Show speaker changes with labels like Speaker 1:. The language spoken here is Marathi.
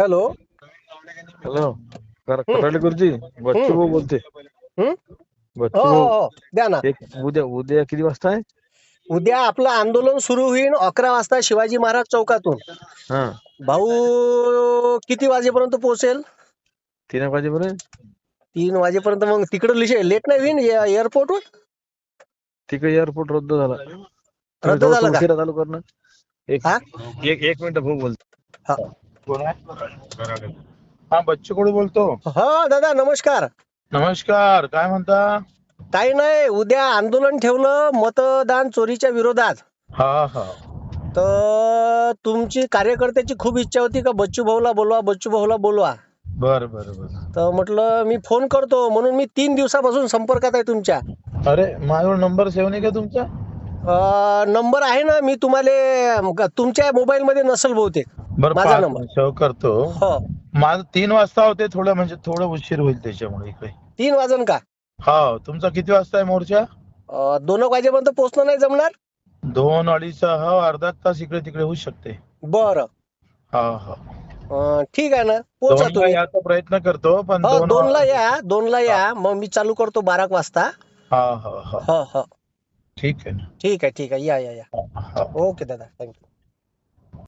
Speaker 1: हॅलो.
Speaker 2: हॅलो
Speaker 1: हम्म,
Speaker 2: कटाले गुरुजी, बच्चू
Speaker 1: हम्म,
Speaker 2: भाऊ बोलते.
Speaker 1: हम्म. हो
Speaker 2: बच्चू
Speaker 1: हो
Speaker 2: भाऊ,
Speaker 1: हो, द्या ना.
Speaker 2: एक उद्या उद्या किती वाजता आहे?
Speaker 1: उद्या आपलं आंदोलन सुरू होईल 11 वाजता शिवाजी महाराज चौकातून.
Speaker 2: हा,
Speaker 1: भाऊ किती वाजेपर्यंत पोहोचेल?
Speaker 2: 3 वाजेपर्यंत.
Speaker 1: 3 वाजेपर्यंत. मग तिकडे लेट नाही होईल एअरपोर्टवर?
Speaker 2: तिकडे एअरपोर्ट रद्द झाला. तुम्ही
Speaker 1: रद्द
Speaker 2: थोडस
Speaker 1: झालं का?
Speaker 2: उशिरा चालू करणार. एक
Speaker 1: हा
Speaker 2: एक एक मिनिट भाऊ
Speaker 1: हा
Speaker 2: बोलतो. कोण आहे? हा, बच्चू कडू बोलतो.
Speaker 1: हा, दादा नमस्कार.
Speaker 2: नमस्कार, काय म्हणता?
Speaker 1: काही नाही, उद्या आंदोलन ठेवलं मतदान चोरीच्या विरोधात.
Speaker 2: हा हा,
Speaker 1: तर तुमची कार्यकर्त्याची खूप इच्छा होती का बच्चू भाऊला बोलवा, बच्चू भाऊला बोलवा.
Speaker 2: बर बर बर.
Speaker 1: तर म्हटलं मी फोन करतो, म्हणून मी 3 दिवसापासून संपर्कात आहे तुमच्या.
Speaker 2: अरे, माझ्यावर नंबर सेव्ह नाही का तुमचा?
Speaker 1: नंबर आहे ना, मी तुम्हाला तुमच्या मोबाईल मध्ये नसेल बहुतेक
Speaker 2: बर,
Speaker 1: माझा
Speaker 2: पाच
Speaker 1: नंबर.
Speaker 2: सेव्ह करतो.
Speaker 1: हो,
Speaker 2: माझं 3 वाजता होते, थोडं म्हणजे थोडं उशीर होईल त्याच्यामुळे इकडे.
Speaker 1: 3 वाजन का?
Speaker 2: हा, तुमचा किती वाजता आहे मोर्चा?
Speaker 1: 2 वाजेपर्यंत पोहोचणं नाही जमणार?
Speaker 2: 2 अडीच, हा, अर्धा तास इकडे तिकडे होऊ शकते.
Speaker 1: बरं.
Speaker 2: हा हा,
Speaker 1: ठीक आहे ना, पोचा
Speaker 2: 2ला
Speaker 1: तुम्ही.
Speaker 2: याचा प्रयत्न करतो, पण
Speaker 1: हो,
Speaker 2: 2
Speaker 1: 2ला या, 2ला या, मग मी चालू करतो 12 वाजता.
Speaker 2: हा हा हा,
Speaker 1: हो हो,
Speaker 2: ठीक आहे ना.
Speaker 1: ठीक आहे ठीक आहे, या या या.
Speaker 2: हा.
Speaker 1: ओके दादा, थँक्यू.